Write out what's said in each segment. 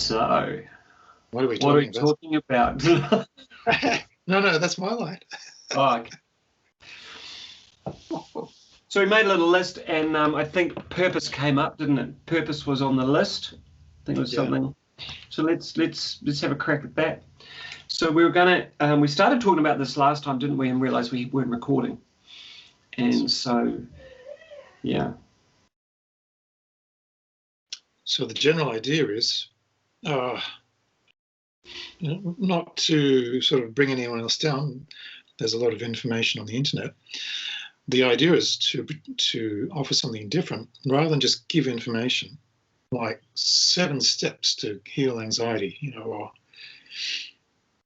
So, What are we what are we talking about? talking about? No, that's my line. Oh, okay. So we made a little list, and I think purpose came up, didn't it? Purpose was on the list. I think it was something. So let's have a crack at that. So we were gonna we started talking about this last time, didn't we? And realized we weren't recording. And so, yeah. So the general idea is not to sort of bring anyone else down. There's a lot of information on the internet. The idea is to offer something different rather than just give information like 7 steps to heal anxiety, or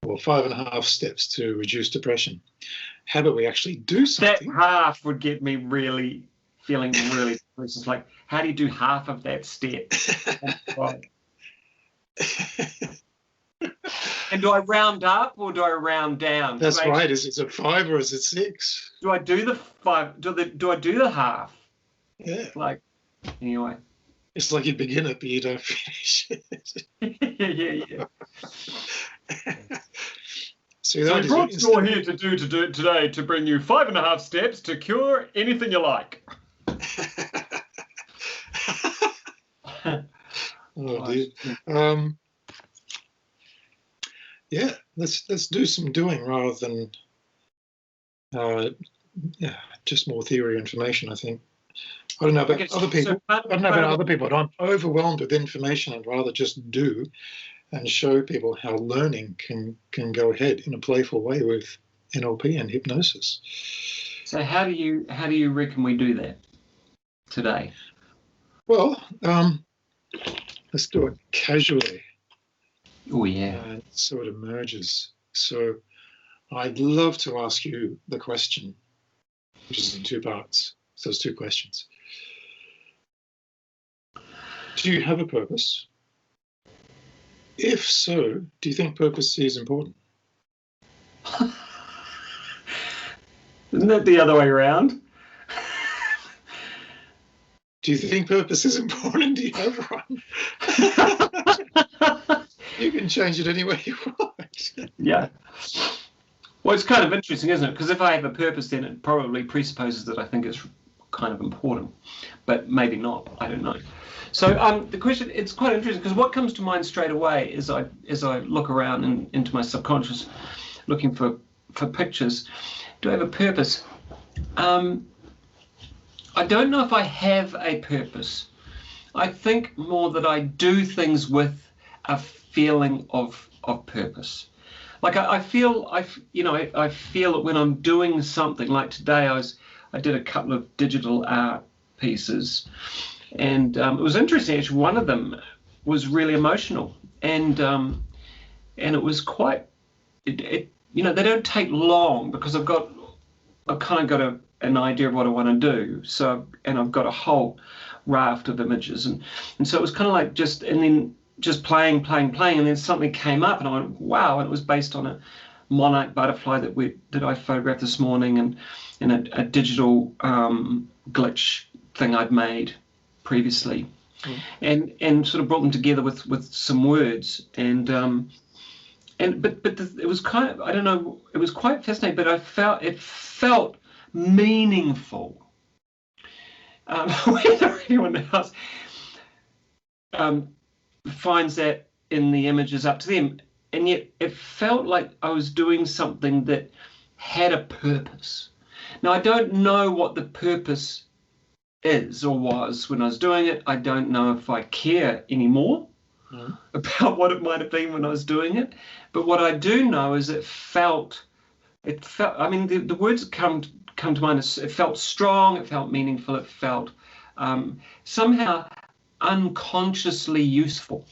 5.5 steps to reduce depression. How about we actually do something? That half would get me really feeling really it's like, how do you do half of that step? And do I round up or do I round down? That's right. Is it 5 or is it 6? Do I do the 5? Do I do the half? Yeah. Like, anyway. It's like you begin it, but you don't finish it. yeah. So we brought you here to do today to bring you 5.5 steps to cure anything you like. Oh dear. Yeah, let's do some doing rather than just more theory information. I think. I don't know about other people. I don't know about other people, but I'm overwhelmed with information. I'd rather just do and show people how learning can go ahead in a playful way with NLP and hypnosis. So how do you reckon we do that today? Well, let's do it casually. Oh yeah. So it emerges. So I'd love to ask you the question, which is in 2 parts. So there's 2 questions. Do you have a purpose? If so, do you think purpose is important? Isn't that the other way around? Do you think purpose is important? Do you have one? You can change it any way you want. Yeah. Well, it's kind of interesting, isn't it? Because if I have a purpose, then it probably presupposes that I think it's kind of important, but maybe not. I don't know. So the question, it's quite interesting because what comes to mind straight away as I look around into my subconscious, looking for pictures. Do I have a purpose? I don't know if I have a purpose. I think more that I do things with a feeling of purpose. Like I feel it when I'm doing something. Like today, I did a couple of digital art pieces, and it was interesting. Actually, one of them was really emotional, and it was quite. They don't take long because I've kind of got an idea of what I want to do. So, and I've got a whole raft of images, and so it was kind of like just playing, and then something came up, and I went, wow! And it was based on a monarch butterfly that I photographed this morning, and a digital glitch thing I'd made previously, and sort of brought them together with some words, but it was kind of, I don't know, it was quite fascinating, but it felt meaningful. Whether anyone else finds that in the image is up to them, and yet it felt like I was doing something that had a purpose. Now, I don't know what the purpose is or was when I was doing it. I don't know if I care anymore about what it might have been when I was doing it. But what I do know is it felt, I mean, the words that come to mind is it felt strong, it felt meaningful, it felt somehow unconsciously useful.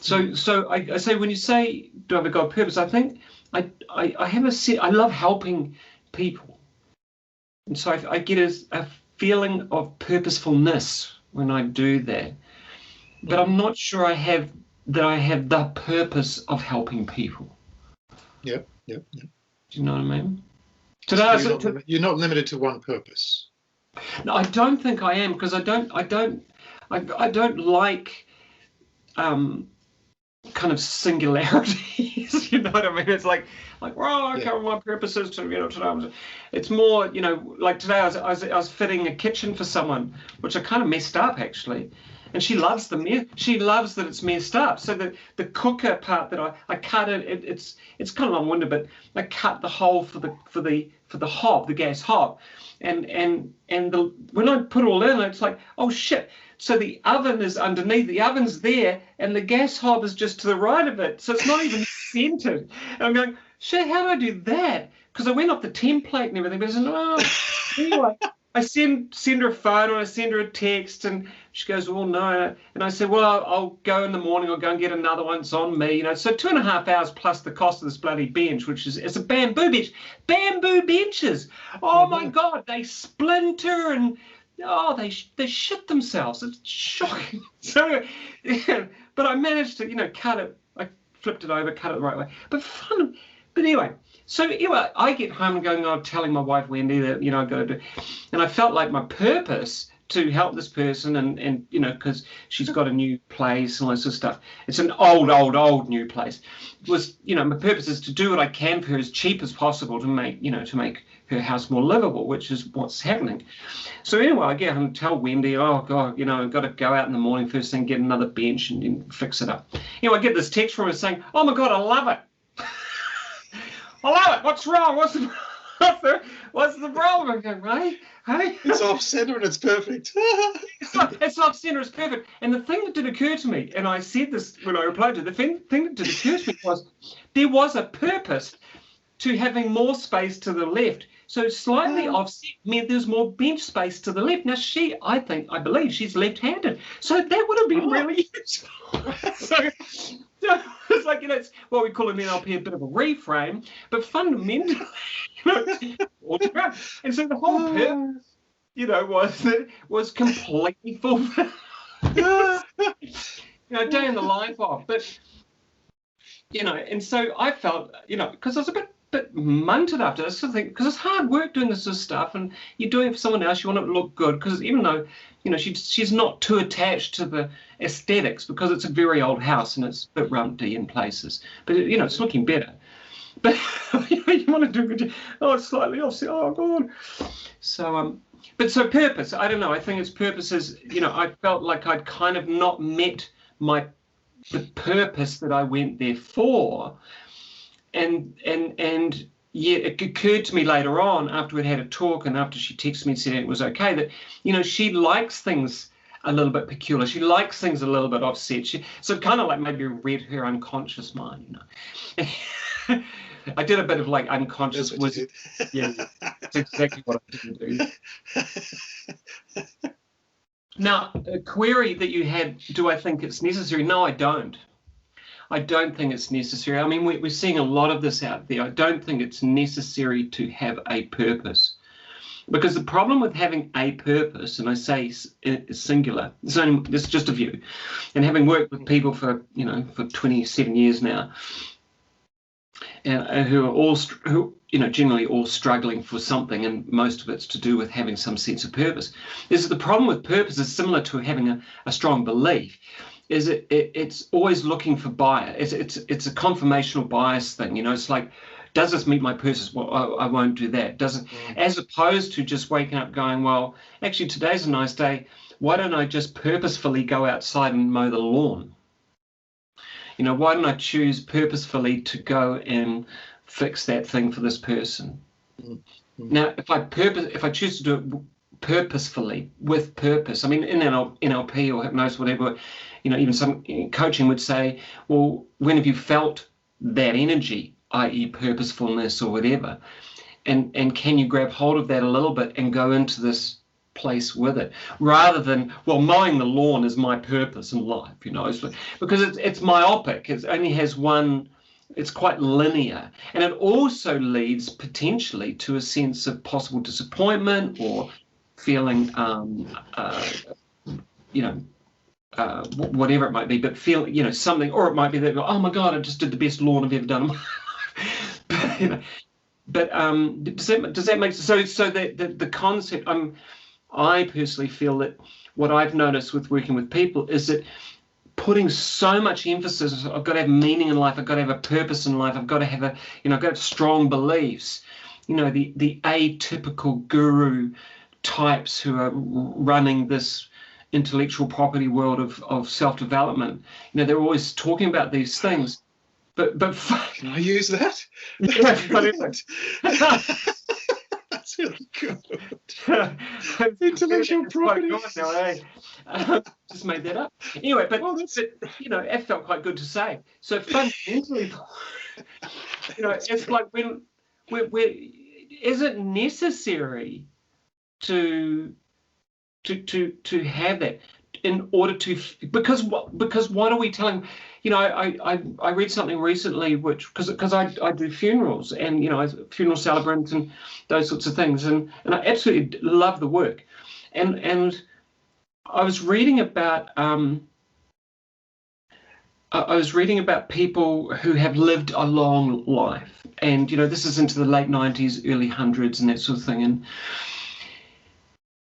So I say, when you say, do I have a purpose? I think I love helping people. And so I get a feeling of purposefulness when I do that. But I'm not sure I have the purpose of helping people. Yep. Do you know what I mean? So you're not limited to one purpose. No, I don't think I am, because I don't like kind of singularities. You know what I mean? It's like, well, okay, well, my purpose is to, today. It's more, like today I was fitting a kitchen for someone, which I kind of messed up actually. And she loves she loves that it's messed up. So the cooker part that I cut it's kind of long-winded, but I cut the hole for the hob, the gas hob, and when I put it all in, it's like, oh shit. So the oven is underneath, the oven's there, and the gas hob is just to the right of it. So it's not even centered. And I'm going, shit, how do I do that? Because I went off the template and everything, but I said, oh, anyway. I send her a photo, I send her a text, and she goes, well, no. And I said, well, I'll go in the morning, I'll go and get another one, it's on me. So 2.5 hours plus the cost of this bloody bench, which is, it's a bamboo bench. Bamboo benches. Oh my God, they splinter and, they shit themselves. It's shocking. So, yeah, but I managed to, cut it. I flipped it over, cut it the right way. But fun. But anyway, so anyway, I get home and going, I'm telling my wife, Wendy, that, I've got to do. And I felt like my purpose to help this person and because she's got a new place and all that sort of stuff. It's an old new place. Was, my purpose is to do what I can for her as cheap as possible to make her house more livable, which is what's happening. So anyway, I get home and tell Wendy, oh God, I've got to go out in the morning first thing, get another bench and fix it up. Anyway, I get this text from her saying, oh my God, I love it. I love it. What's wrong? What's the problem? I go, right? Hey? It's off center and it's perfect. It's off center, it's perfect. And the thing that did occur to me, and I said this when I replied to the thing that did occur to me was there was a purpose to having more space to the left. So slightly offset meant there's more bench space to the left. Now I believe she's left-handed. So that would have been really useful. So it's like, it's what we call in NLP a bit of a reframe, but fundamentally, and so the whole purpose, was completely fulfilled. Day in the life of, but and so I felt, because I was a bit munted after this sort of thing, because it's hard work doing this sort of stuff, and you're doing it for someone else, you want it to look good, because even though she's not too attached to the aesthetics, because it's a very old house and it's a bit rumpty in places, but it's looking better, but you want to do a good job. Oh, it's slightly offset, oh God. So so purpose, I don't know, I think its purpose is, I felt like I'd kind of not met the purpose that I went there for. And yeah, it occurred to me later on after we'd had a talk and after she texted me and said it was okay that, she likes things a little bit peculiar. She likes things a little bit offset. So kind of like maybe read her unconscious mind, I did a bit of like unconscious wisdom. Yeah, that's exactly what I didn't do. Now, a query that you had, do I think it's necessary? No, I don't. I don't think it's necessary. I mean, we're seeing a lot of this out there. I don't think it's necessary to have a purpose. Because the problem with having a purpose, and I say it's singular, it's just a view, and having worked with people for 27 years now, who are generally all struggling for something, and most of it's to do with having some sense of purpose, is that the problem with purpose is similar to having a strong belief. Is it's always looking for bias. It's a confirmational bias thing. It's like, does this meet my purpose? Well, I won't do that. Doesn't, as opposed to just waking up going, well, actually today's a nice day. Why don't I just purposefully go outside and mow the lawn? Why don't I choose purposefully to go and fix that thing for this person? Now, if I choose to do it purposefully, with purpose, I mean, in NLP or hypnosis, whatever, even some coaching would say, well, when have you felt that energy, i.e. purposefulness or whatever, and can you grab hold of that a little bit and go into this place with it, rather than, well, mowing the lawn is my purpose in life, because it's myopic. It only has one. It's quite linear, and it also leads potentially to a sense of possible disappointment or feeling, whatever it might be, but feel, something, or it might be that, oh my God, I just did the best lawn I've ever done in my life. But does that make sense? So the concept, I personally feel that what I've noticed with working with people is that putting so much emphasis. I've got to have meaning in life. I've got to have a purpose in life. I've got to have I've got to have strong beliefs. The atypical guru types who are running this intellectual property world of self-development. They're always talking about these things. But can I use that? Yeah, That's really good. Intellectual property. Now, just made that up. Anyway, but it felt quite good to say. So fundamentally, it's like when is it necessary to have that in order to, because what are we telling? I read something recently because I do funerals and funeral celebrants and those sorts of things, and I absolutely love the work, and I was reading about people who have lived a long life, and this is into the late 90s, early hundreds, and that sort of thing,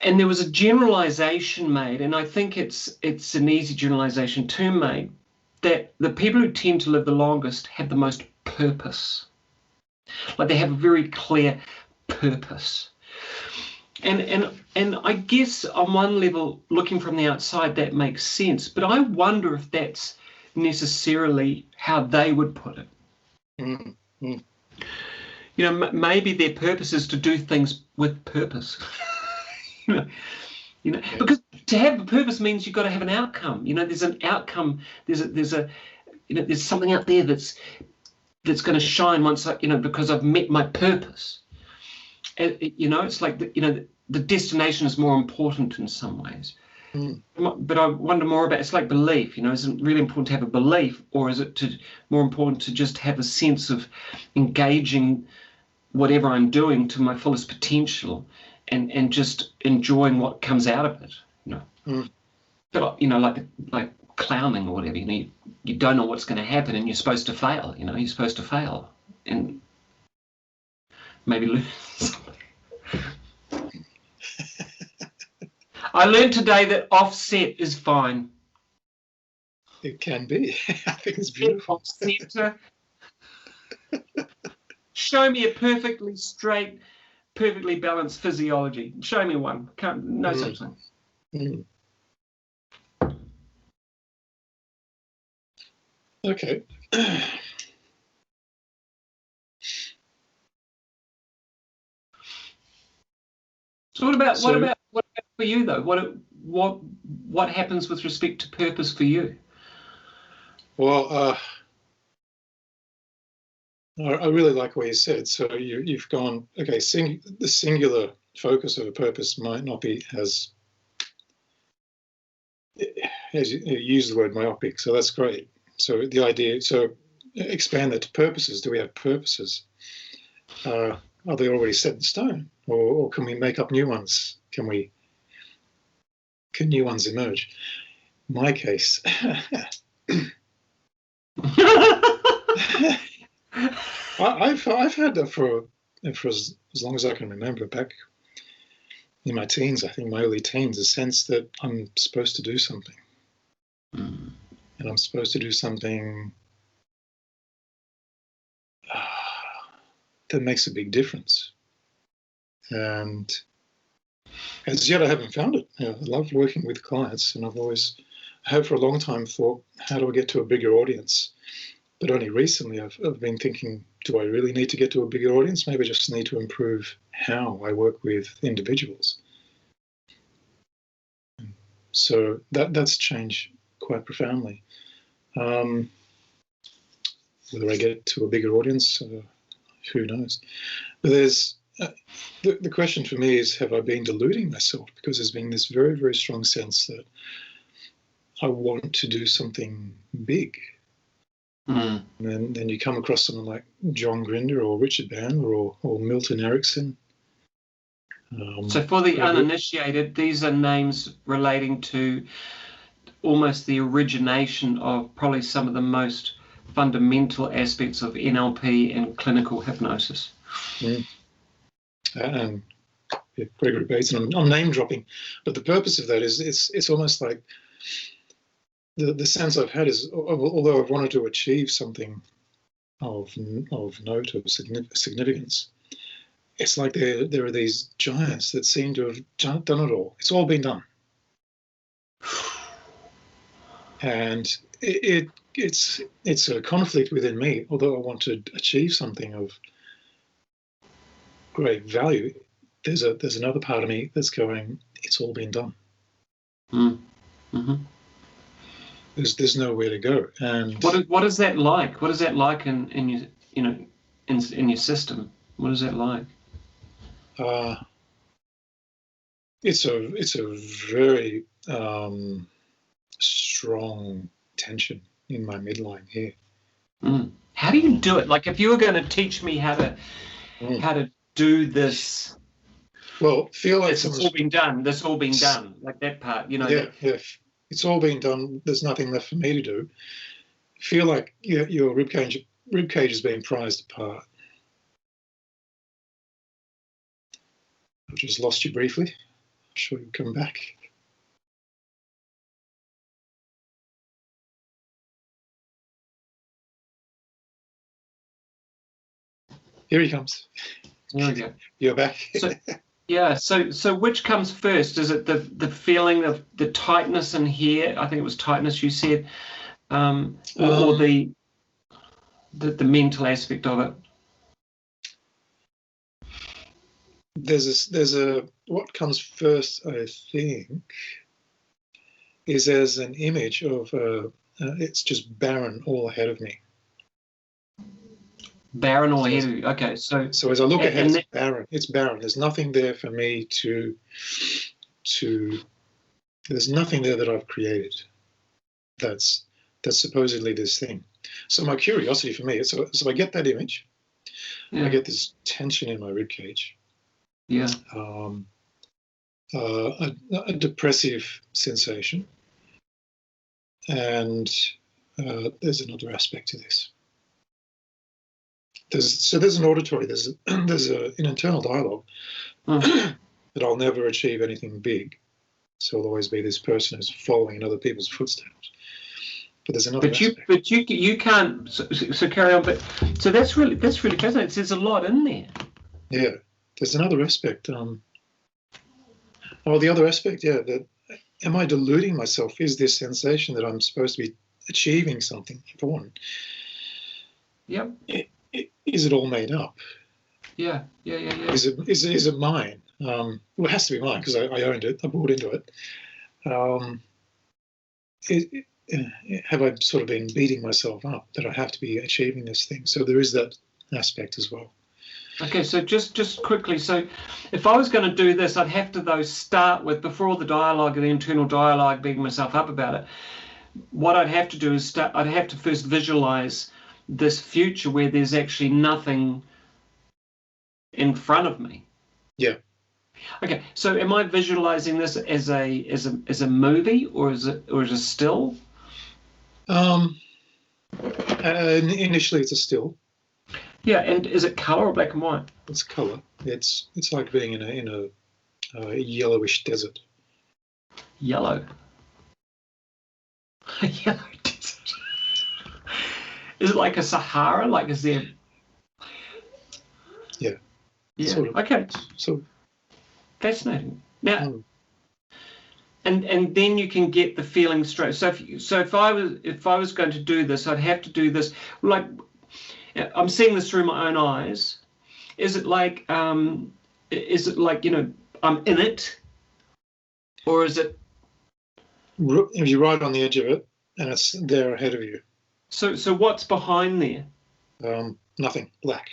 and there was a generalization made, and I think it's an easy generalization to make, that the people who tend to live the longest have the most purpose. Like they have a very clear purpose. And I guess on one level, looking from the outside, that makes sense. But I wonder if that's necessarily how they would put it. Mm-hmm. Maybe their purpose is to do things with purpose. Because to have a purpose means you've got to have an outcome. There's an outcome. There's something out there that's going to shine once because I've met my purpose. And, it's like the destination is more important in some ways. Mm. But I wonder more about, it's like belief. Is it really important to have a belief, or is it more important to just have a sense of engaging whatever I'm doing to my fullest potential? And just enjoying what comes out of it, Mm. But like clowning or whatever, you don't know what's going to happen, and you're supposed to fail. You're supposed to fail and maybe lose something. I learned today that offset is fine. It can be. I think it's beautiful. Center. Show me a perfectly straight, perfectly balanced physiology. Show me one. No such thing. Mm. Okay. So what about for you though? What happens with respect to purpose for you? Well, I really like what you said. So you've gone, okay, the singular focus of a purpose might not be as you use the word myopic, so that's great. So the idea, expand that to purposes. Do we have purposes? Are they already set in stone, or can we make up new ones? Can new ones emerge? My case. I've had that for as long as I can remember, back in my teens, I think my early teens, a sense that I'm supposed to do something. Mm. And I'm supposed to do something that makes a big difference. And as yet, I haven't found it. I love working with clients, and I have for a long time thought, how do I get to a bigger audience? But only recently I've been thinking, do I really need to get to a bigger audience? Maybe I just need to improve how I work with individuals. So that's changed quite profoundly. Whether I get to a bigger audience, who knows? But there's the question for me is, have I been deluding myself? Because there's been this very, very strong sense that I want to do something big. Mm. And then you come across someone like John Grinder or Richard Bandler or Milton Erickson. So for the uninitiated, these are names relating to almost the origination of probably some of the most fundamental aspects of NLP and clinical hypnosis. Mm. And Gregory Bates, and I'm name dropping, but the purpose of that is it's almost like the sense I've had is, although I've wanted to achieve something of note, of significance, it's like there are these giants that seem to have done it all. It's all been done, and it's a conflict within me. Although I want to achieve something of great value, there's another part of me that's going, it's all been done. Mm-hmm. There's nowhere to go. And what is that like? What is that like in your, in your system? What is that like? It's a very strong tension in my midline here. How do you do it? Like, if you were going to teach me how to do this, well, feel like it's all been done. This all been done, like that part, Yeah, it's all been done. There's nothing left for me to do. Feel like your ribcage is being prized apart. I've just lost you briefly. I'm sure you'll come back. Here he comes. There we go. You're back. So which comes first? Is it the feeling of the tightness in here? I think it was tightness you said, or the mental aspect of it? There's a what comes first, I think, is as an image of it's just barren all ahead of me. Barren all ahead of you. Okay, so as I look ahead, it's barren. It's barren. There's nothing there for me to. There's nothing there that I've created. That's supposedly this thing. So my curiosity for me, so I get that image. I get this tension in my ribcage. Yeah. A depressive sensation, and there's another aspect to this. There's an auditory, there's an internal dialogue that I'll never achieve anything big. So I'll always be this person who's following in other people's footsteps. But there's another aspect. But you can't. So carry on. But so that's really fascinating. There's a lot in there. Yeah, there's another aspect. The other aspect, that am I deluding myself? Is this sensation that I'm supposed to be achieving something important? Yep. Is it all made up? Yeah. Is it mine? Well, it has to be mine because I owned it. I bought into it. Have I sort of been beating myself up that I have to be achieving this thing? So there is that aspect as well. Okay, so just quickly, so if I was going to do this, I'd have to, though, start with, before all the dialogue, the internal dialogue, beating myself up about it, what I'd have to do is I'd have to first visualize this future where there's actually nothing in front of me. Yeah. Okay, so am I visualizing this as a movie, or is it still? Initially, it's a still. Yeah, and is it color or black and white? It's color. It's like being in a yellowish desert. Yellow. Yellow desert. Is it like a Sahara? Like, is there? Yeah. Yeah. Sort of. Okay. So fascinating. Now, and then you can get the feeling straight. So if I was going to do this, I'd have to do this. Like, I'm seeing this through my own eyes. Is it like I'm in it, or is it? You're right on the edge of it, and it's there ahead of you. So what's behind there? Nothing. Black.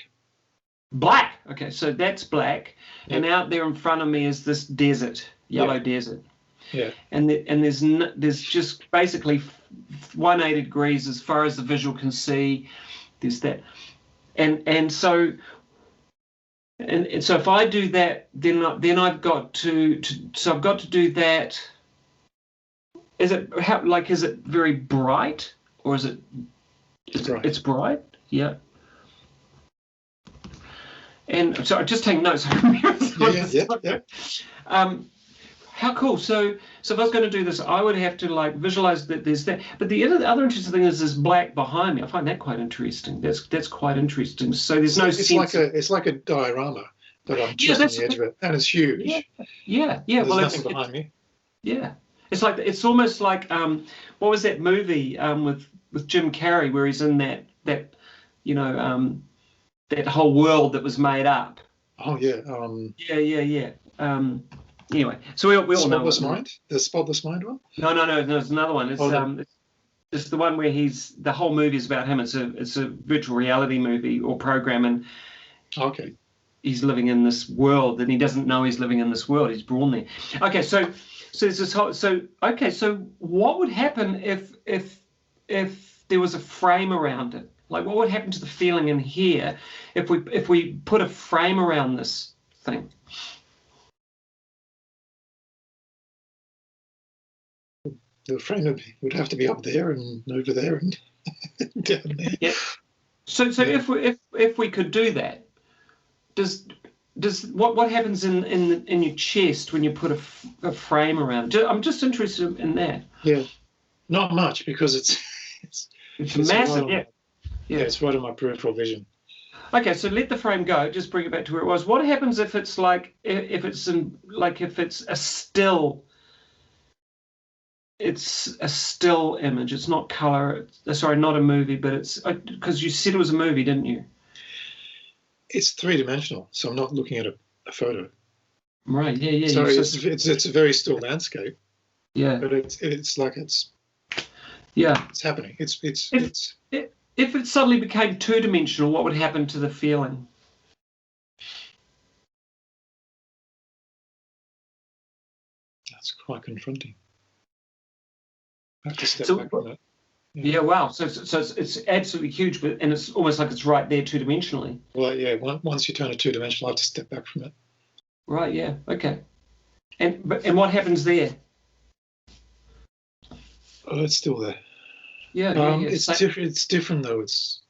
Black. Okay, so that's black, and out there in front of me is this desert, yellow desert. Yeah. And there's just basically 180 degrees as far as the visual can see. There's that, and so if I do that, then I've got to do that. Is it very bright, or is it? Bright. It's bright. Yeah. And so I just take notes. Yeah. How cool. So if I was going to do this, I would have to like visualize that there's that. But the other interesting thing is this black behind me. I find that quite interesting. That's quite interesting. So there's no sense. It's like a diorama, but I'm just on the edge of it, and it's huge. Yeah. There's Well, nothing behind me. Yeah. It's almost like what was that movie with Jim Carrey where he's in that that whole world that was made up. Oh yeah. Yeah. Anyway, so we all know. Spotless Mind? The Spotless Mind one? No. There's another one. It's the one where the whole movie is about him. It's a virtual reality movie or program, and okay, he's living in this world, and he doesn't know he's living in this world. He's born there. Okay, so there's this whole. So what would happen if there was a frame around it? Like, what would happen to the feeling in here if we put a frame around this thing? The frame would have to be up there and over there and down there. Yeah. So if we could do that, does what happens in your chest when you put a frame around it? I'm just interested in that. Yeah, not much because it's massive. Right it's right on my peripheral vision. Okay, so let the frame go. Just bring it back to where it was. What happens if it's like if it's a still? It's a still image. It's not color. Sorry, not a movie, but it's because you said it was a movie, didn't you? It's three-dimensional, so I'm not looking at a photo. Right. Yeah. So it's a very still landscape. Yeah. But it's like it's happening. If it suddenly became two-dimensional, what would happen to the feeling? That's quite confronting. I have to step back from that. Yeah, wow. So it's absolutely huge, and it's almost like it's right there two-dimensionally. Well, yeah. Once you turn it two-dimensional, I have to step back from it. Right. Yeah. Okay. And what happens there? Oh, it's still there. Yeah. It's different. It's different though. It's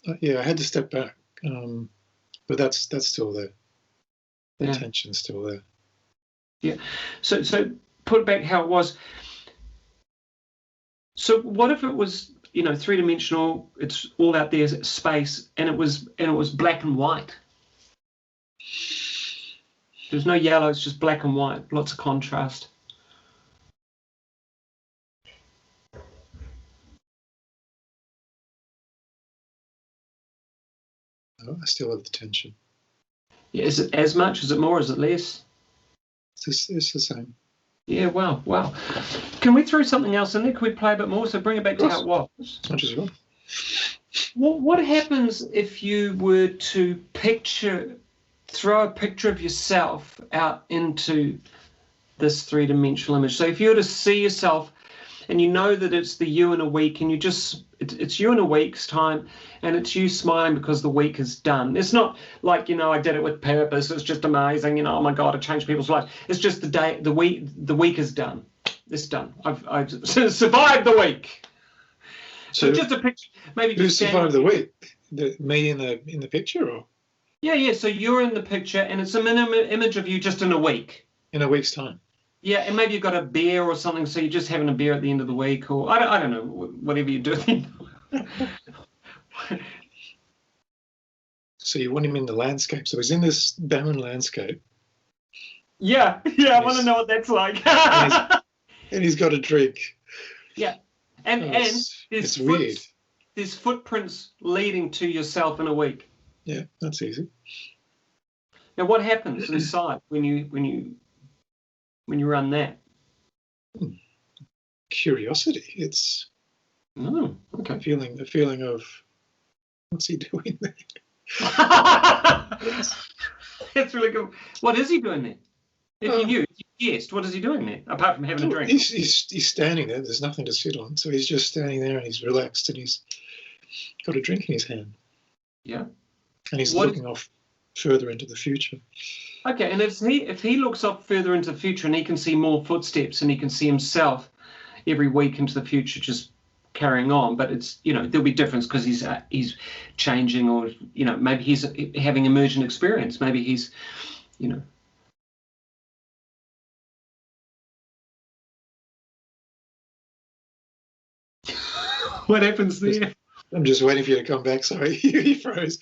I had to step back, but that's still there. The tension's still there. Yeah. So put it back how it was. So what if it was, three-dimensional, it's all out there, space, and it was black and white? There's no yellow, it's just black and white, lots of contrast. Oh, I still have the tension. Yeah, is it as much? Is it more? Is it less? It's the same. Yeah, wow. Can we throw something else in there? Can we play a bit more? So bring it back to how it was. As much as you want. Well, what happens if you were to throw a picture of yourself out into this three-dimensional image? So if you were to see yourself and you know that it's the you in a week and it's you in a week's time and it's you smiling because the week is done. It's not like, I did it with purpose. It's just amazing. Oh my God, I changed people's lives. It's just the week is done. It's done. I've survived the week. So just a picture. Maybe who survived the week? Me in the picture, or? Yeah. So you're in the picture and it's an image of you just in a week. In a week's time. Yeah, and maybe you've got a beer or something, so you're just having a beer at the end of the week, or I don't know, whatever you're doing. So you want him in the landscape. So he's in this barren landscape. Yeah, I want to know what that's like. and he's got a drink. Yeah, and it's weird. There's footprints leading to yourself in a week. Yeah, that's easy. Now, what happens inside when you run that? Curiosity. It's okay. A feeling of what's he doing there? That's really good. What is he doing there? If you knew, if you guessed, what is he doing there apart from having a drink? He's standing there. There's nothing to sit on, so he's just standing there and he's relaxed and he's got a drink in his hand. Yeah. And he's looking off further into the future. Okay, and if he looks up further into the future and he can see more footsteps and he can see himself every week into the future just carrying on, but it's, there'll be difference because he's changing, or, maybe he's having emergent experience. Maybe he's, What happens there? I'm just waiting for you to come back. Sorry, you froze.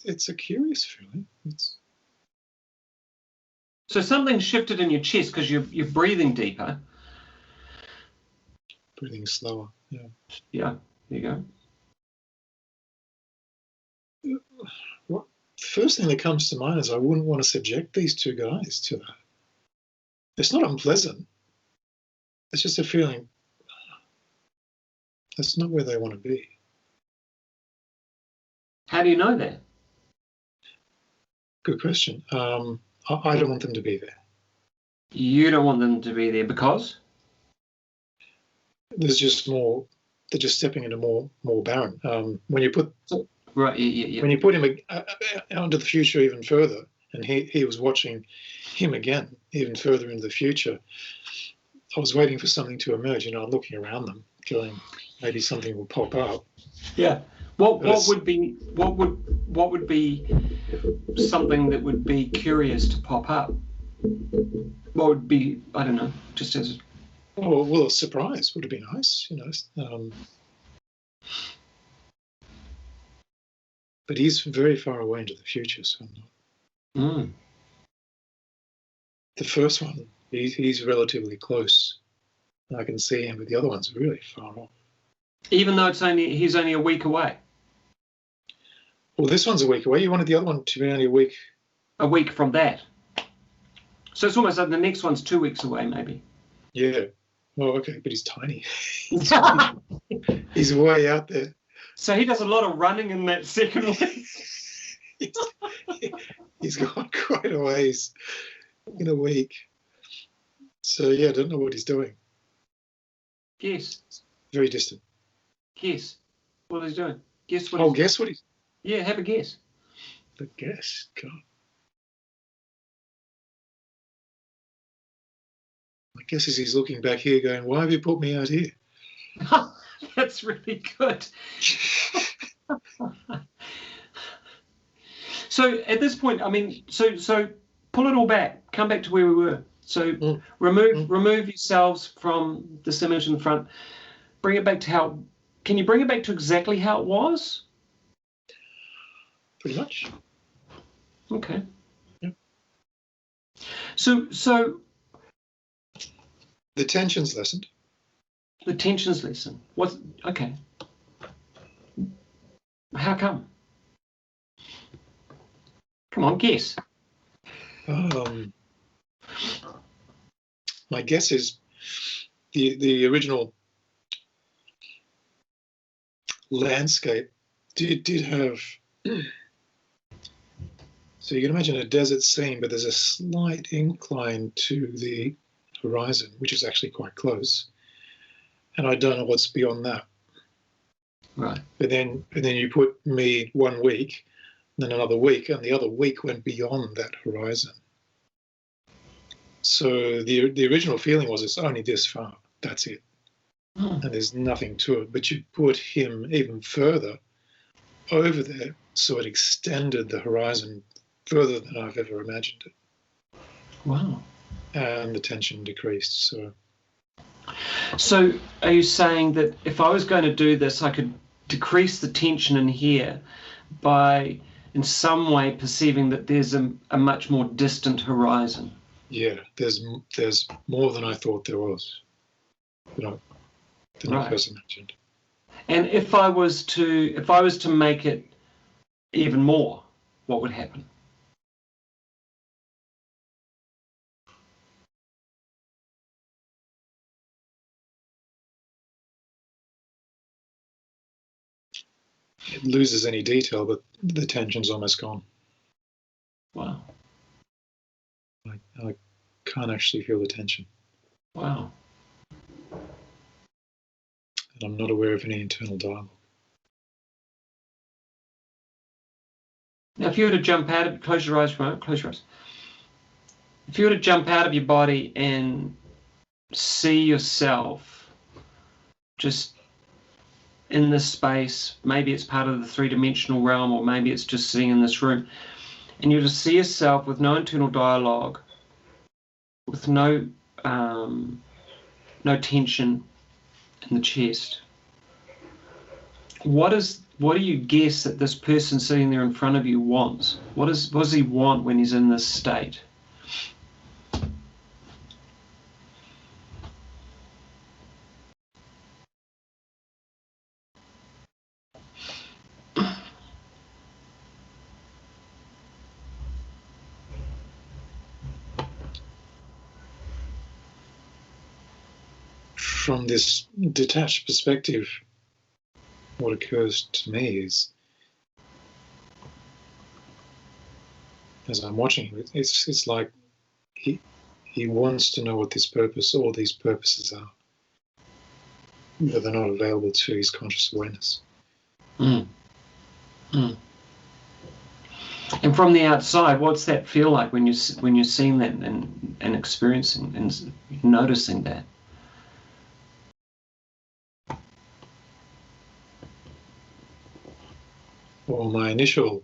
It's a curious feeling. So something shifted in your chest because you're breathing deeper. Breathing slower. Yeah. Yeah. There you go. What first thing that comes to mind is I wouldn't want to subject these two guys to that. It's not unpleasant. It's just a feeling that's not where they want to be. How do you know that? Good question. I don't want them to be there. You don't want them to be there because? There's just more. They're just stepping into more barren. When you put right, yeah. When you put him out into the future even further, and he was watching him again even further into the future, I was waiting for something to emerge. I'm looking around them, going, maybe something will pop up. Yeah. What would be something that would be curious to pop up? What would be, I don't know, just as well, a surprise would have been nice, but he's very far away into the future, so I'm not. The first one, he's relatively close. I can see him, but the other one's really far off. Even though he's only a week away. Well, this one's a week away. You wanted the other one to be only a week. A week from that. So it's almost like the next one's 2 weeks away, maybe. Yeah. Oh, okay, but he's tiny. He's way out there. So he does a lot of running in that second week. He's gone quite a ways in a week. So yeah, I don't know what he's doing. Guess. Very distant. Guess what he's doing. Guess what. Oh, guess what he's. Yeah, have a guess. The guess, God. My guess is he's looking back here, going, "Why have you put me out here?" That's really good. So at this point, I mean, so pull it all back. Come back to where we were. So remove yourselves from this image in the front. Bring it back to how. Can you bring it back to exactly how it was? Pretty much. Okay. Yeah. So the tension's lessened. The tension's lessened. What? Okay. How come? Come on, guess. My guess is the original landscape did have. So you can imagine a desert scene, but there's a slight incline to the horizon, which is actually quite close. And I don't know what's beyond that. Right. But then you put me 1 week, then another week, and the other week went beyond that horizon. So the original feeling was it's only this far. That's it. And there's nothing to it. But you put him even further over there, so it extended the horizon further than I've ever imagined it. Wow. And the tension decreased. So are you saying that if I was going to do this, I could decrease the tension in here by in some way perceiving that there's a much more distant horizon? Yeah, there's more than I thought there was. Than I first imagined. And if I was to make it even more, what would happen? It loses any detail, but the tension's almost gone. Wow. I can't actually feel the tension. Wow. And I'm not aware of any internal dialogue. Now, if you were to jump out of, close your eyes for a moment, close your eyes. If you were to jump out of your body and see yourself just in this space, maybe it's part of the three-dimensional realm, or maybe it's just sitting in this room, and you just see yourself with no internal dialogue, with no tension in the chest. What do you guess that this person sitting there in front of you wants? What does he want when he's in this state? From this detached perspective, what occurs to me is, as I'm watching it, it's like he wants to know what this purpose or these purposes are, but they're not available to his conscious awareness. Mm. Mm. And from the outside, what's that feel like when you're seeing that and experiencing and noticing that? Well, my initial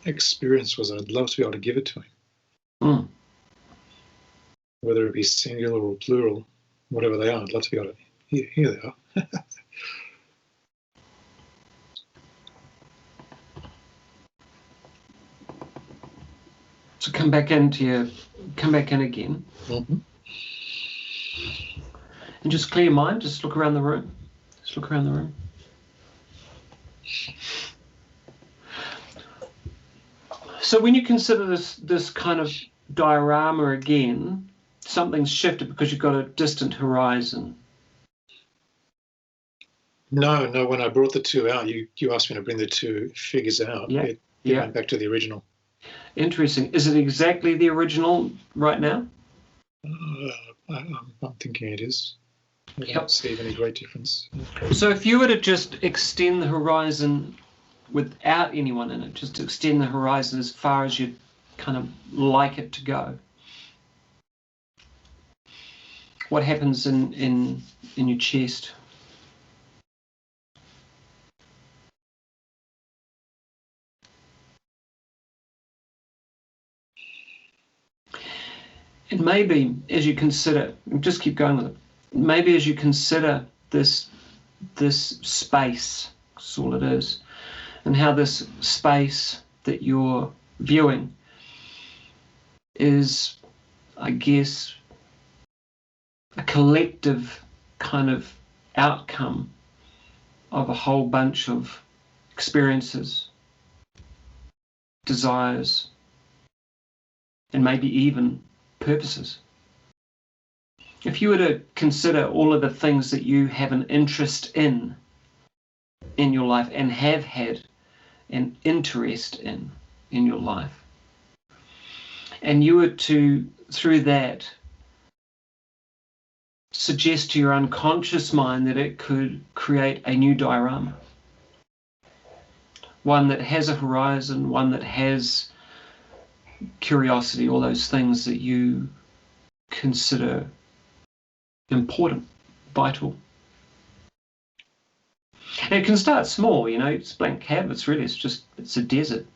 experience was I'd love to be able to give it to him. Mm. Whether it be singular or plural, whatever they are, I'd love to be able to, here they are. So come back in again. Mm-hmm. And just clear your mind, just look around the room. Just look around the room. So when you consider this kind of diorama again, something's shifted because you've got a distant horizon. No, when I brought the two out, you asked me to bring the two figures out. Yeah. It went back to the original. Interesting. Is it exactly the original right now? I'm thinking it is. I Yep. don't see any great difference. So if you were to just extend the horizon without anyone in it, just extend the horizon as far as you'd kind of like it to go, what happens in your chest? And maybe as you consider, just keep going with it, maybe as you consider this space, that's all it is, and how this space that you're viewing is, I guess, a collective kind of outcome of a whole bunch of experiences, desires, and maybe even purposes. If you were to consider all of the things that you have an interest in your life and have had an interest in your life, and you were to, through that, suggest to your unconscious mind that it could create a new diorama, one that has a horizon, one that has curiosity, all those things that you consider important, vital. And it can start small, it's blank canvas, really. It's a desert.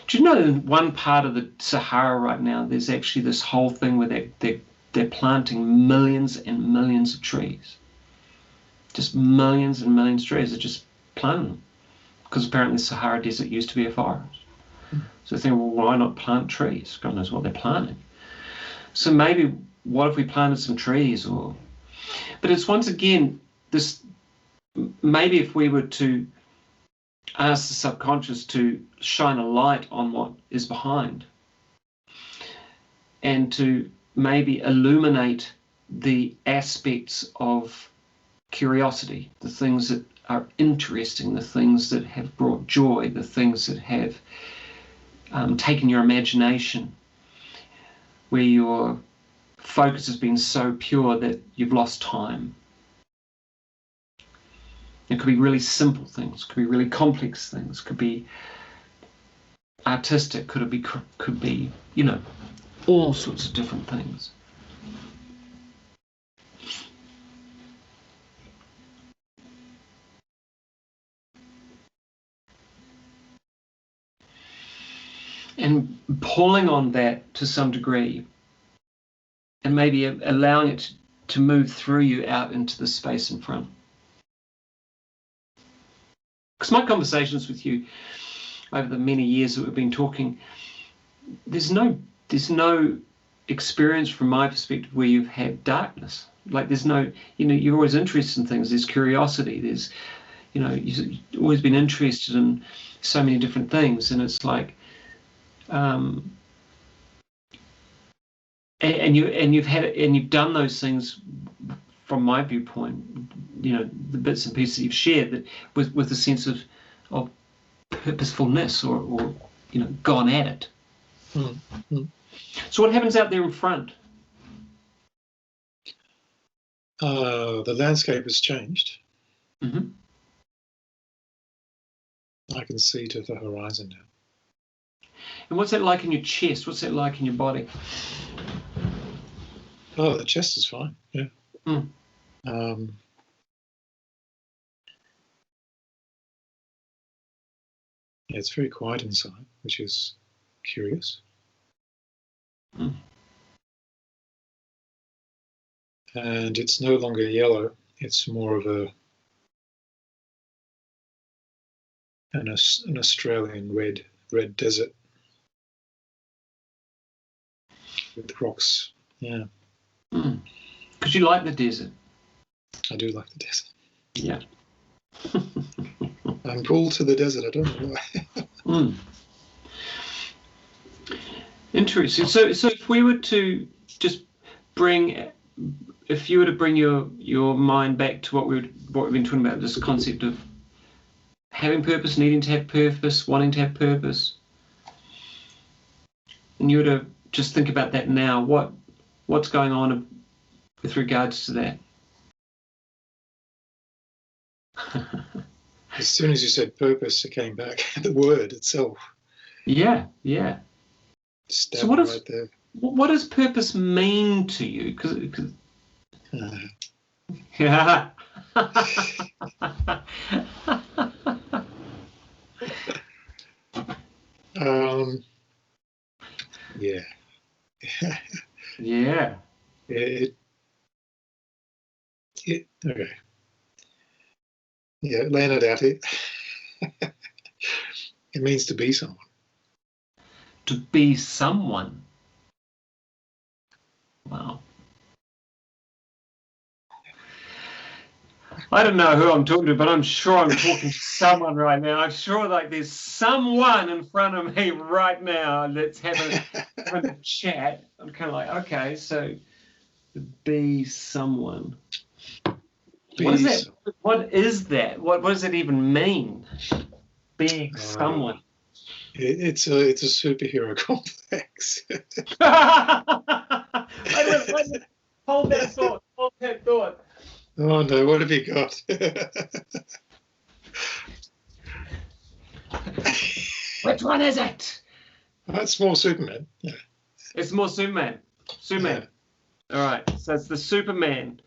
Do you know in one part of the Sahara right now, there's actually this whole thing where they're planting millions and millions of trees. Just millions and millions of trees. They're just planting them. Because apparently the Sahara Desert used to be a forest. So they think, well, why not plant trees? God knows what they're planting. So maybe, what if we planted some trees? But it's once again, maybe if we were to ask the subconscious to shine a light on what is behind, and to maybe illuminate the aspects of curiosity, the things that are interesting, the things that have brought joy, the things that have taken your imagination, where your focus has been so pure that you've lost time. It could be really simple things, could be really complex things, could be artistic, could be all sorts of different things. and pulling on that to some degree, and maybe allowing it to move through you out into the space in front. Because my conversations with you over the many years that we've been talking, there's no experience from my perspective where you've had darkness. Like there's no, you're always interested in things. There's curiosity. There's, you've always been interested in so many different things, and it's like, and you've done those things from my viewpoint. The bits and pieces you've shared that with a sense of purposefulness or gone at it. Mm-hmm. So what happens out there in front? The landscape has changed. Mm-hmm. I can see to the horizon now. And what's that like in your chest? What's that like in your body? Oh, the chest is fine. Yeah. Mm. Yeah, it's very quiet inside, which is curious. Mm. And it's no longer yellow. It's more of an Australian red desert with rocks. Yeah. Because you like the desert. I do like the desert. Yeah. I'm pulled to the desert. I don't know why. Interesting. So if we were to just if you were to bring your mind back to what we've been talking about, this concept of having purpose, needing to have purpose, wanting to have purpose, and you were to just think about that now, what's going on with regards to that? As soon as you said purpose, it came back. The word itself. Yeah. So what does purpose mean to you? Yeah. Yeah. Yeah. Okay. Yeah, laying it out here. It means to be someone. To be someone. Wow. I don't know who I'm talking to, but I'm sure I'm talking to someone right now. I'm sure like there's someone in front of me right now that's having a chat. I'm kind of like, okay, so to be someone. What is that? What is that? What does it even mean? Being someone. It's a superhero complex. Wait, hold that thought. Oh no, what have you got? Which one is it? That's more Superman. Yeah. It's more Superman. Yeah. All right, so it's the Superman.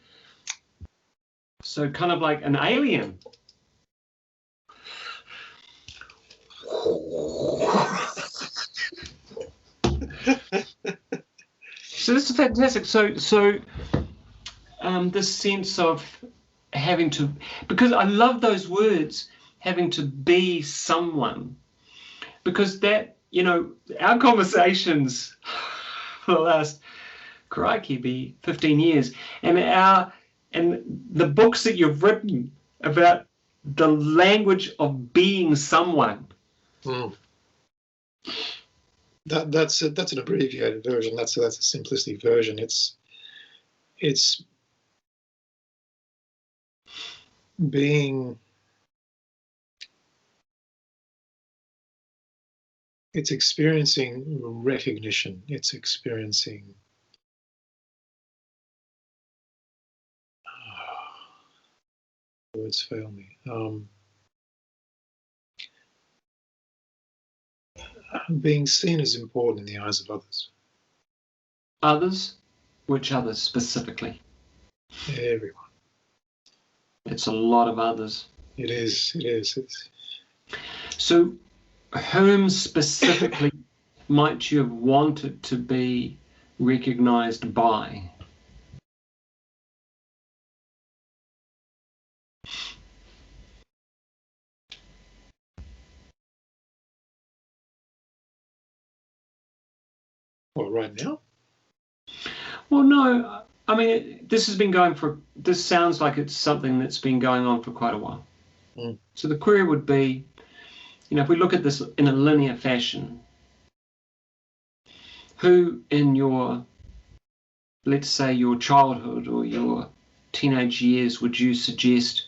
So kind of like an alien. So this is fantastic. So this sense of having to, because I love those words, having to be someone, because that, our conversations for the last, crikey, be 15 years, and the books that you've written about the language of being someone. That's an abbreviated version. That's a simplistic version. It's being. It's experiencing recognition. It's experiencing. Words fail me. Being seen as important in the eyes of others. Others? Which others specifically? Everyone. It's a lot of others. It is. So, whom specifically might you have wanted to be recognized by? Well, right now? Well, no. I mean, this sounds like it's something that's been going on for quite a while. Mm. So the query would be, if we look at this in a linear fashion, who in your, let's say, your childhood or your teenage years would you suggest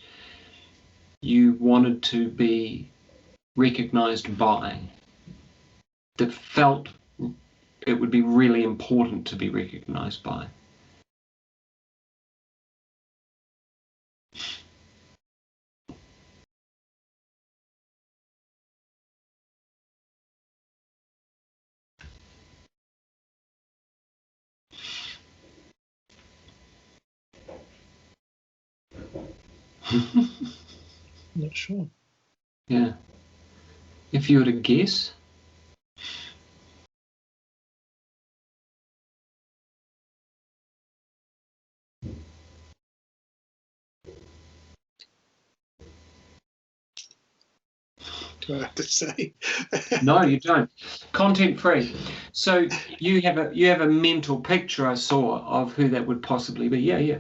you wanted to be recognized by, that felt it would be really important to be recognized by? Not sure. Yeah. If you were to guess? Do I have to say? No, you don't. Content free. So you have a mental picture, I saw, of who that would possibly be. Yeah.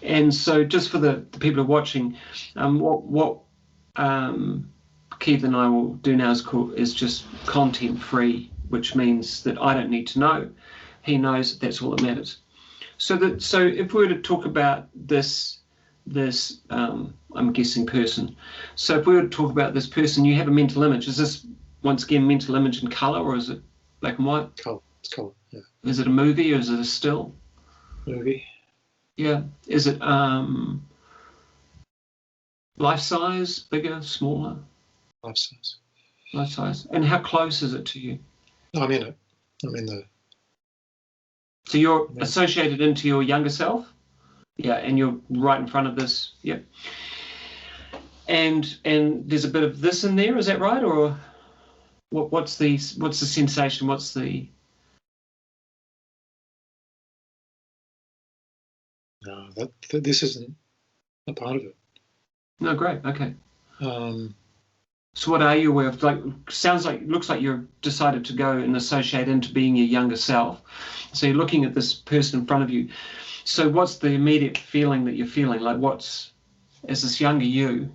And so just for the people who are watching, what Keith and I will do now is just content free, which means that I don't need to know. He knows that's all that matters. So if we were to talk about this I'm guessing person. So if we were to talk about this person, you have a mental image. Is this once again mental image in color, or is it black and white? Color. It's color. Yeah. Is it a movie or is it a still? Movie. Yeah. Is it life size, bigger, smaller? Life size. Life size. And how close is it to you? I'm in it. I'm in the. So you're associated into your younger self? Yeah, and you're right in front of this. Yeah. And there's a bit of this in there, is that right? Or what's the sensation? What's the? No, that this isn't a part of it. No, great. Okay. So what are you aware of? Looks like you're decided to go and associate into being your younger self. So you're looking at this person in front of you. So what's the immediate feeling that you're feeling? Like as this younger you?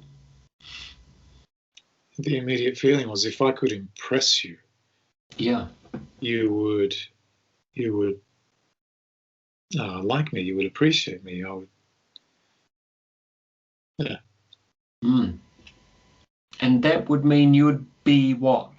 The immediate feeling was, if I could impress you, yeah, you would like me. You would appreciate me. I would. Yeah. Mm. And that would mean you would be what?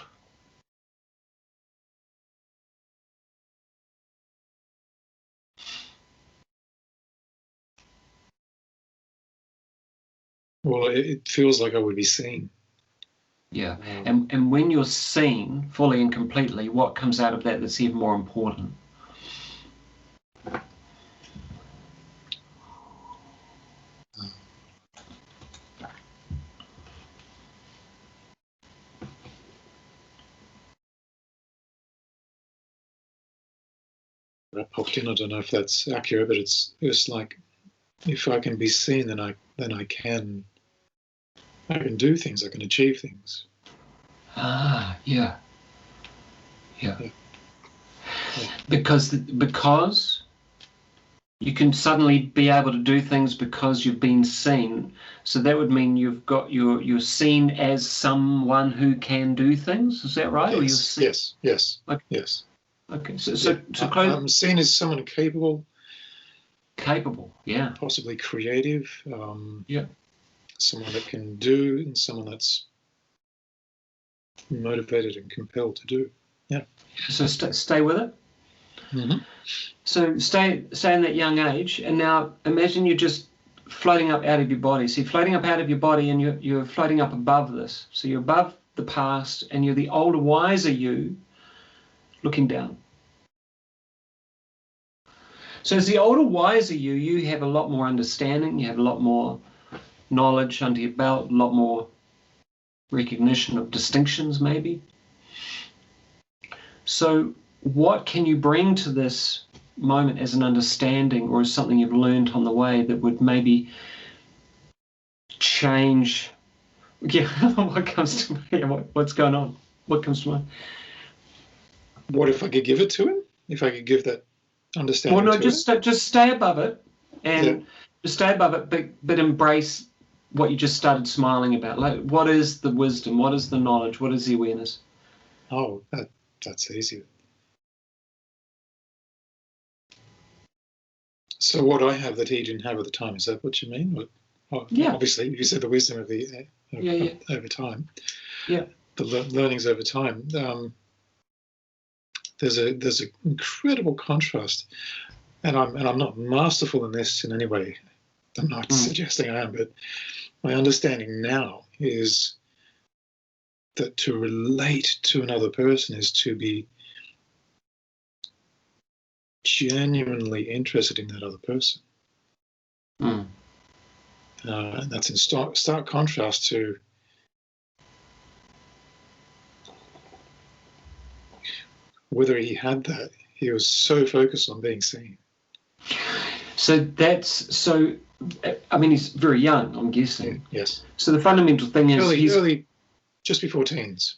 Well, it feels like I would be seen. Yeah, and when you're seen fully and completely, what comes out of that that's even more important? I popped in. I don't know if that's accurate, but it's like, if I can be seen, then I can do things. I can achieve things. Yeah. Because you can suddenly be able to do things because you've been seen. So that would mean you're seen as someone who can do things. Is that right? Yes. Or you're seen? Yes. Okay. Yes. Okay. So I'm seen as someone capable. Capable. Yeah. Possibly creative. Someone that can do, and someone that's motivated and compelled to do. Yeah. So stay with it. Mm-hmm. So stay in that young age, and now imagine you're just floating up out of your body. So you're floating up out of your body, and you're floating up above this. So you're above the past, and you're the older, wiser you looking down. So as the older, wiser you have a lot more understanding, you have a lot more knowledge under your belt, a lot more recognition of distinctions maybe. So what can you bring to this moment as an understanding or as something you've learned on the way that would maybe change? Yeah, what comes to me? What's going on? What comes to mind? What if I could give it to him? If I could give that understanding well, no, to him? just stay above it, and just stay above it, but embrace what you just started smiling about. Like, what is the wisdom? What is the knowledge? What is the awareness? Oh, that's easy. So what I have that he didn't have at the time, is that what you mean? Yeah. Obviously, you said the wisdom of the over time. Yeah. The learnings over time. There's an incredible contrast, and I'm not masterful in this in any way. I'm not suggesting I am, but my understanding now is that to relate to another person is to be genuinely interested in that other person. And that's in stark contrast to whether he had that. He was so focused on being seen. So I mean, he's very young, I'm guessing. Yes. So the fundamental thing is early, just before teens.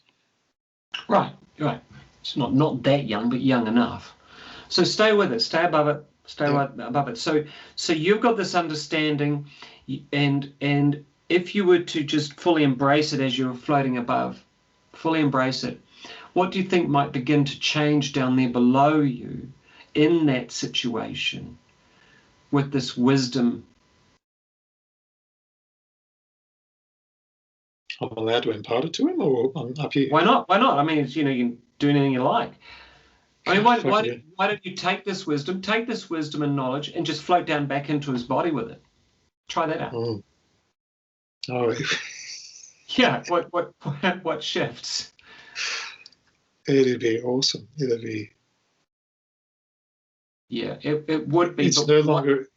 Right. It's not that young, but young enough. So stay with it, stay above it, above it. So you've got this understanding, and if you were to just fully embrace it as you're floating above, fully embrace it, what do you think might begin to change down there below you in that situation with this wisdom? I'm allowed to impart it to him, or I'm up here? Why not? I mean, it's, you can do anything you like. I mean, why don't you take this wisdom and knowledge and just float down back into his body with it? Try that out. Oh. Yeah. What shifts? It'd be awesome. It'd be. Yeah, it would be. It's no longer.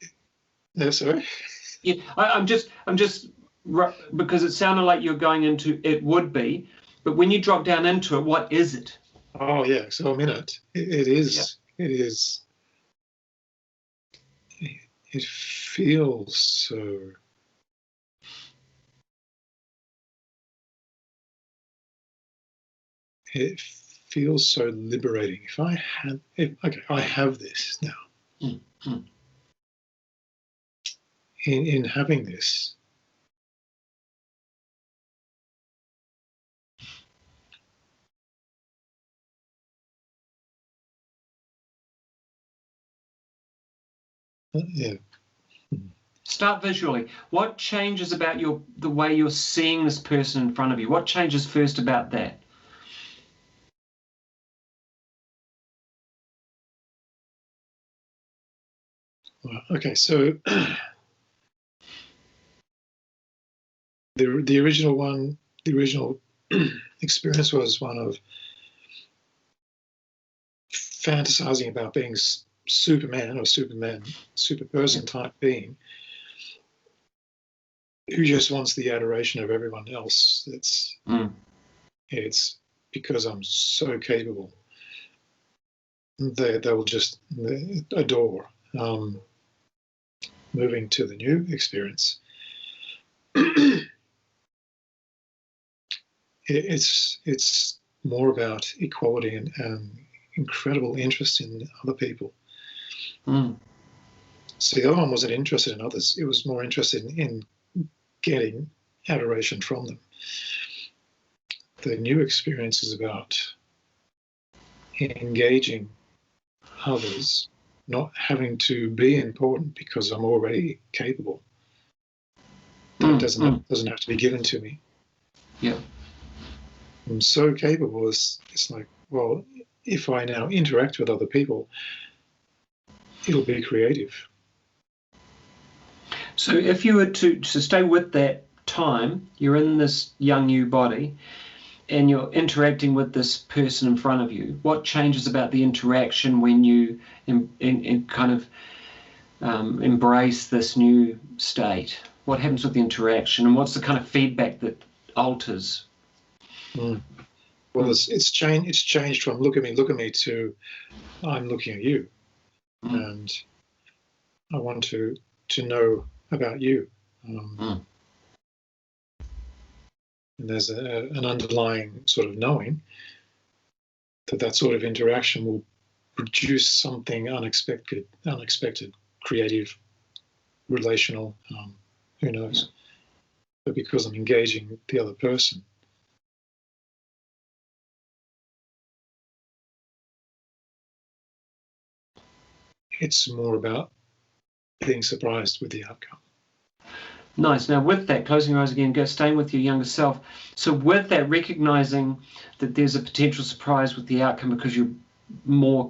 No, sorry. Yeah, I'm just because it sounded like you're going into it would be, but when you drop down into it, what is it? Oh yeah, so I'm in it. It is. Yeah. It is. It feels so. It feels so liberating. I have this now. In having this, yeah. Start visually. What changes about the way you're seeing this person in front of you? What changes first about that? Well, okay, so the original experience was one of fantasizing about being Superman or super person type being who just wants the adoration of everyone else. It's because I'm so capable. They will just adore. Moving to the new experience, it's more about equality and incredible interest in other people. So the other one wasn't interested in others. It was more interested in getting adoration from them. The new experience is about engaging others, not having to be important because I'm already capable. That doesn't have to be given to me. Yeah. I'm so capable. It's like, well, if I now interact with other people, it'll be creative. So if you were to stay with that time, you're in this young new body and you're interacting with this person in front of you, what changes about the interaction when you kind of embrace this new state? What happens with the interaction, and what's the kind of feedback that alters? Well, it's changed from look at me to I'm looking at you, and I want to know about you. And there's an underlying sort of knowing that sort of interaction will produce something unexpected, creative, relational, who knows? But because I'm engaging the other person. It's more about being surprised with the outcome. Nice. Now, with that, closing your eyes again, staying with your younger self. So with that, recognizing that there's a potential surprise with the outcome because you're more,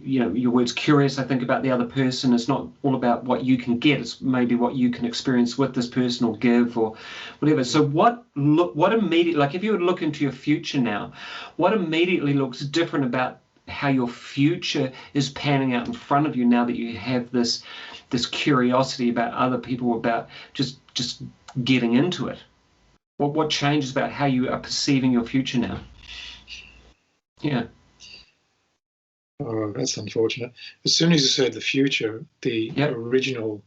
your words, curious, I think, about the other person. It's not all about what you can get. It's maybe what you can experience with this person or give or whatever. So what immediately, like if you would look into your future now, what immediately looks different about how your future is panning out in front of you now that you have this curiosity about other people, about just getting into it? What changes about how you are perceiving your future now? Yeah. Oh, that's unfortunate. As soon as you said the future, the original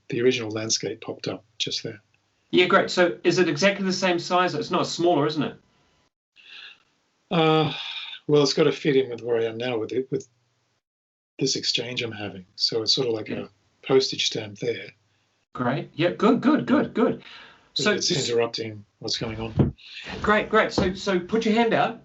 landscape popped up just there. Yeah, great. So is it exactly the same size? It's not smaller, isn't it? Well, it's got to fit in with where I am now with this exchange I'm having. So it's sort of like a postage stamp there. Great. Yeah, good. So it's interrupting what's going on. Great. So put your hand out.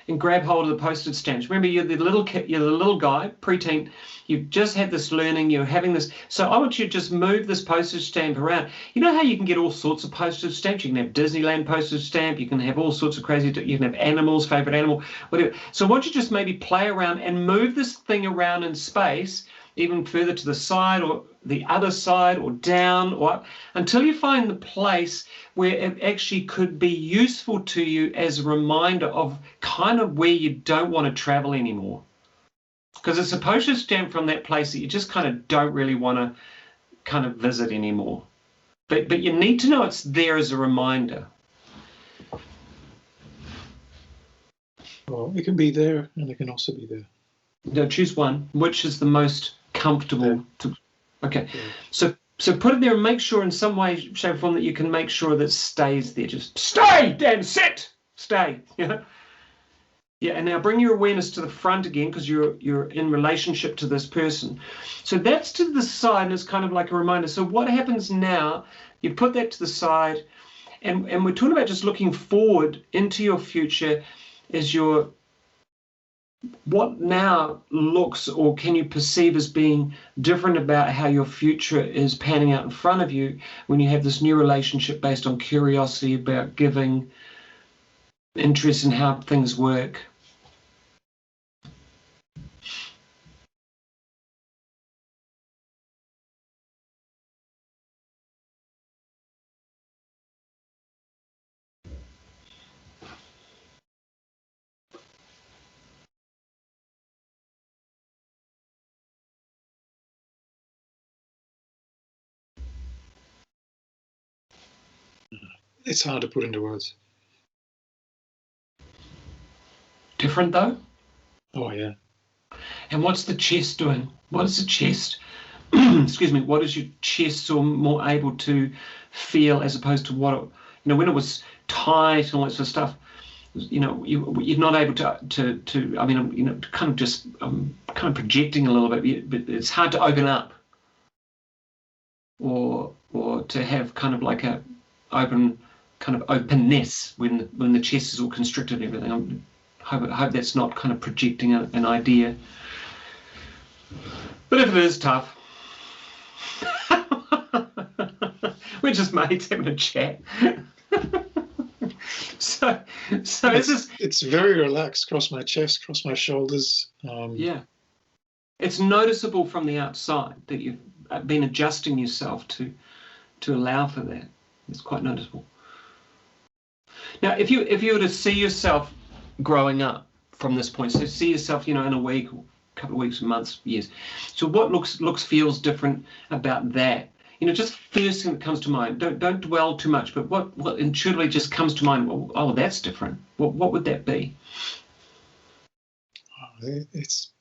And grab hold of the postage stamps. Remember, you're the little kid, you're the little guy, preteen. You've just had this learning. You're having this. So I want you to just move this postage stamp around. You know how you can get all sorts of postage stamps? You can have Disneyland postage stamp. You can have all sorts of crazy. You can have animals, favorite animal, whatever. So I want you to just maybe play around and move this thing around in space, even further to the side or the other side or down or up, until you find the place where it actually could be useful to you as a reminder of kind of where you don't want to travel anymore. Because it's a postage stamp from that place that you just kind of don't really want to kind of visit anymore. But you need to know it's there as a reminder. Well, it can be there and it can also be there. No, choose one. Which is the most comfortable to? Okay, so put it there and make sure in some way, shape, or form that you can make sure that it stays there. Just stay, Dan, sit, stay. Yeah, and now bring your awareness to the front again because you're in relationship to this person. So that's to the side and it's kind of like a reminder. So what happens now, you put that to the side and we're talking about just looking forward into your future as what now looks or can you perceive as being different about how your future is panning out in front of you when you have this new relationship based on curiosity about giving, interest in how things work? It's hard to put into words. Different though? Oh, yeah. And what's the chest doing? What is the chest? Excuse me. What is your chest or more able to feel as opposed to what, when it was tight and all that sort of stuff, you're not able to I mean, kind of just kind of projecting a little bit, but it's hard to open up or to have kind of like a open kind of openness when the chest is all constricted and everything. I hope that's not kind of projecting an idea. But if it is, tough. We're just mates having a chat. so it's very relaxed, across my chest, across my shoulders. Yeah. It's noticeable from the outside that you've been adjusting yourself to allow for that. It's quite noticeable. Now, if you were to see yourself growing up from this point, so see yourself, in a week, or a couple of weeks, months, years. So what looks, feels different about that? just first thing that comes to mind. Don't dwell too much, but what intuitively just comes to mind? Well, oh, that's different. What would that be? It's